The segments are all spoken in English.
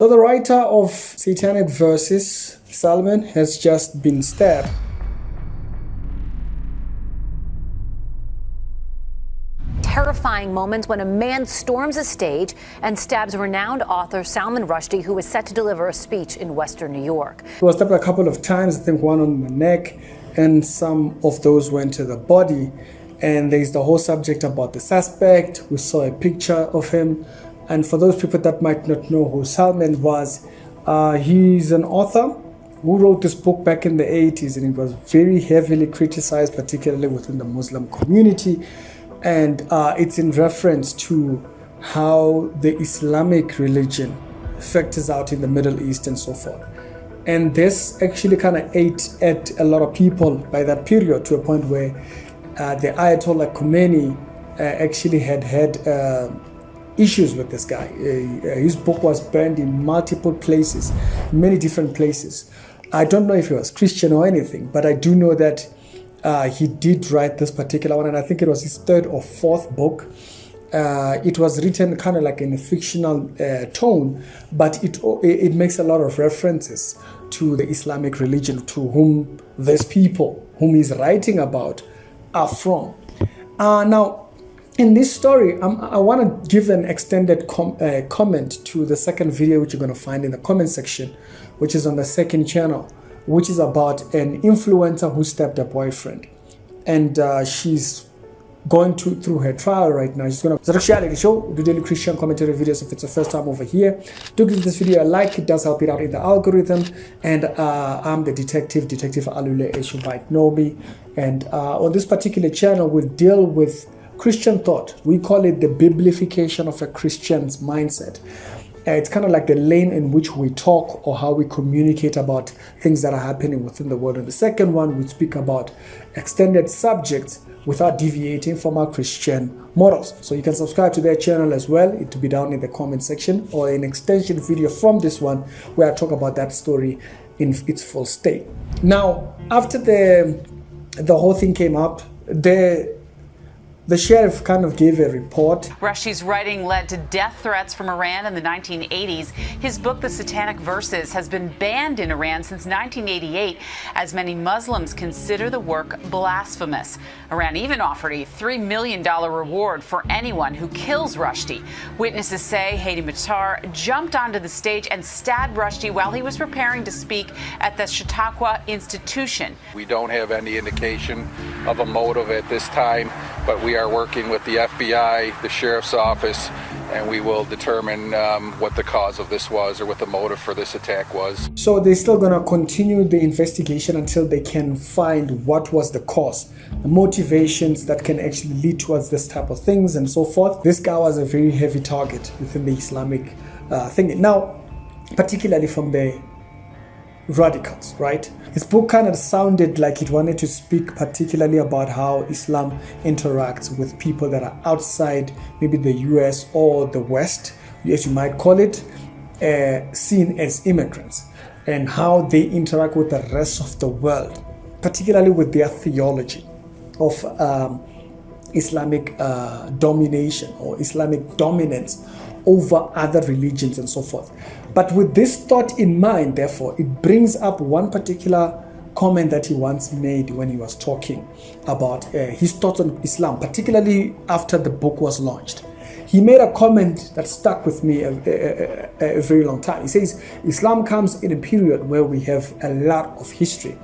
So the writer of Satanic Verses, Salman, has just been stabbed. Terrifying moments when a man storms a stage and stabs renowned author Salman Rushdie, who is set to deliver a speech in Western New York. He was stabbed a couple of times, I think one on the neck, and some of those went to the body. And there's the whole subject about the suspect. We saw a picture of him. And for those people that might not know who Salman was, he's an author who wrote this book back in the 80s, and it was very heavily criticized, particularly within the Muslim community. And it's in reference to how the Islamic religion factors out in the Middle East and so forth. And this actually kind of ate at a lot of people by that period, to a point where the Ayatollah Khomeini actually had issues with this guy. His book was banned in multiple places, many different places. I don't know if he was Christian or anything, but I do know that he did write this particular one, and I think it was his third or fourth book. It was written kind of like in a fictional tone, but it makes a lot of references to the Islamic religion, to whom these people whom he's writing about are from. Now, in this story, I want to give an extended comment to the second video, which you're going to find in the comment section, which is on the second channel, which is about an influencer who stabbed her boyfriend. And she's going through her trial right now. She's going to... It's a reality show. We do daily Christian commentary videos. If it's the first time over here, do give this video a like. It does help it out in the algorithm. And I'm the Detective Alule, as you might know me. And on this particular channel, we'll deal with Christian thought. We call it the biblification of a Christian's mindset. It's kind of like the lane in which we talk or how we communicate about things that are happening within the world. And the second one, we speak about extended subjects without deviating from our Christian morals. So you can subscribe to their channel as well. It will be down in the comment section, or an extension video from this one where I talk about that story in its full state. Now, after the whole thing came up, the sheriff kind of gave a report. Rushdie's writing led to death threats from Iran in the 1980s. His book, The Satanic Verses, has been banned in Iran since 1988, as many Muslims consider the work blasphemous. Iran even offered a $3 million reward for anyone who kills Rushdie. Witnesses say Hadi Matar jumped onto the stage and stabbed Rushdie while he was preparing to speak at the Chautauqua Institution. We don't have any indication of a motive at this time, but we are working with the FBI, the Sheriff's Office, and we will determine what the cause of this was, or what the motive for this attack was. So they're still going to continue the investigation until they can find what was the cause, the motivations that can actually lead towards this type of things and so forth. This guy was a very heavy target within the Islamic thing. Now, particularly from the radicals, right? His book kind of sounded like it wanted to speak particularly about how Islam interacts with people that are outside maybe the US or the West, as you might call it, seen as immigrants, and how they interact with the rest of the world, particularly with their theology of Islamic domination or Islamic dominance over other religions and so forth. But with this thought in mind, therefore, it brings up one particular comment that he once made when he was talking about his thoughts on Islam, particularly after the book was launched. He made a comment that stuck with me a very long time. He says, Islam comes in a period where we have a lot of history.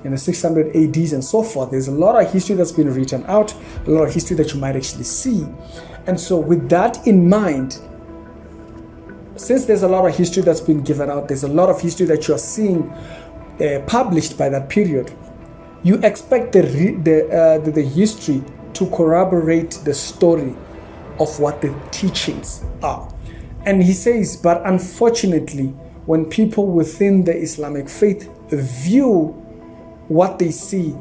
In the 600 ADs and so forth, there's a lot of history that's been written out, a lot of history that you might actually see. And so with that in mind, since there's a lot of history that's been given out, there's a lot of history that you're seeing published by that period, you expect the history to corroborate the story of what the teachings are. And he says, but unfortunately, when people within the Islamic faith view what they see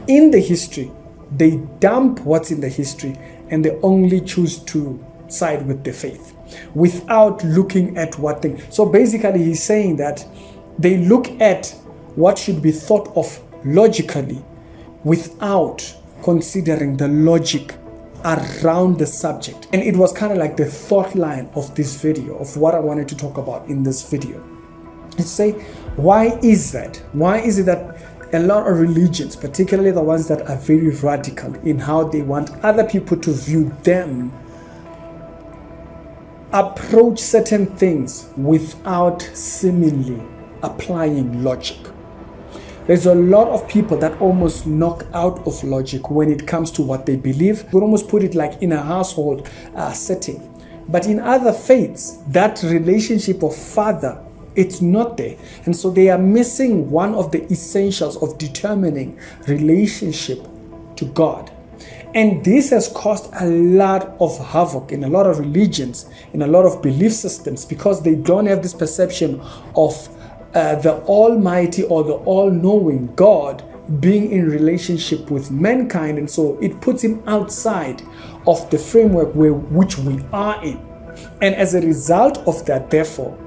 in the history, they dump what's in the history and they only choose to side with the faith without looking at what thing. So basically he's saying that they look at what should be thought of logically without considering the logic around the subject. And it was kind of like the thought line of this video, of what I wanted to talk about in this video. Let's say, why is that? Why is it that a lot of religions, particularly the ones that are very radical in how they want other people to view them, approach certain things without seemingly applying logic? There's a lot of people that almost knock out of logic when it comes to what they believe. We almost put it like in a household setting. But in other faiths, that relationship of father, it's not there. And so they are missing one of the essentials of determining relationship to God. And this has caused a lot of havoc in a lot of religions, in a lot of belief systems, because they don't have this perception of the Almighty or the all-knowing God being in relationship with mankind. And so it puts him outside of the framework which we are in. And as a result of that, therefore,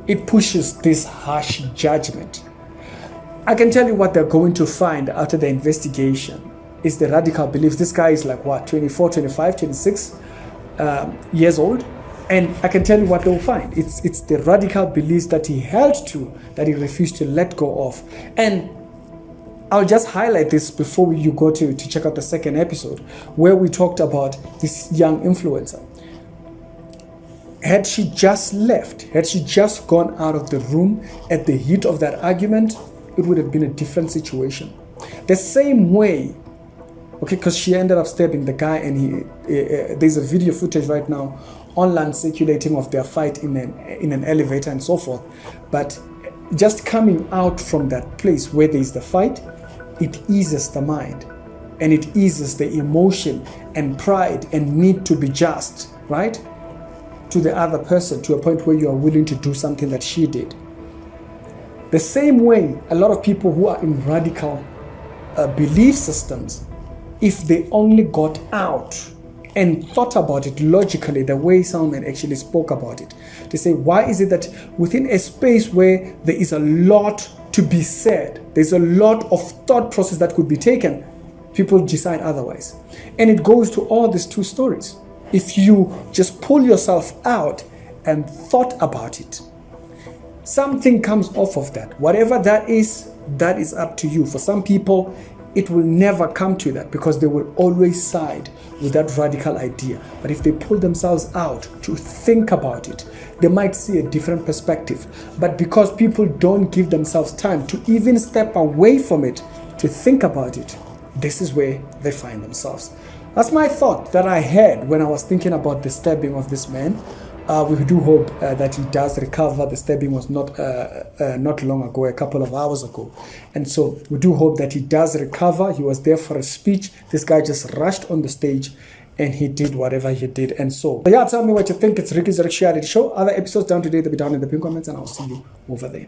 it pushes this harsh judgment. I can tell you what they're going to find after the investigation is the radical beliefs. This guy is like what, 24, 25, 26 years old. And I can tell you what they'll find. It's the radical beliefs that he held to, that he refused to let go of. And I'll just highlight this before you go to check out the second episode, where we talked about this young influencer. Had she just left, had she just gone out of the room at the heat of that argument, it would have been a different situation. The same way, okay, because she ended up stabbing the guy, and there's a video footage right now online circulating of their fight in an elevator and so forth. But just coming out from that place where there is the fight, it eases the mind, and it eases the emotion and pride and need to be just, right, to the other person, to a point where you are willing to do something that she did. The same way a lot of people who are in radical belief systems, if they only got out and thought about it logically, the way Salman actually spoke about it, to say, why is it that within a space where there is a lot to be said, there's a lot of thought process that could be taken, people decide otherwise? And it goes to all these two stories. If you just pull yourself out and thought about it, something comes off of that. Whatever that is up to you. For some people, it will never come to that because they will always side with that radical idea. But if they pull themselves out to think about it, they might see a different perspective. But because people don't give themselves time to even step away from it, to think about it, this is where they find themselves. That's my thought that I had when I was thinking about the stabbing of this man. We do hope that he does recover. The stabbing was not long ago, a couple of hours ago. And so we do hope that he does recover. He was there for a speech. This guy just rushed on the stage and he did whatever he did. And so yeah, tell me what you think. It's Ricky's Reality Show. Other episodes down today, they'll be down in the pin comments, and I'll see you over there.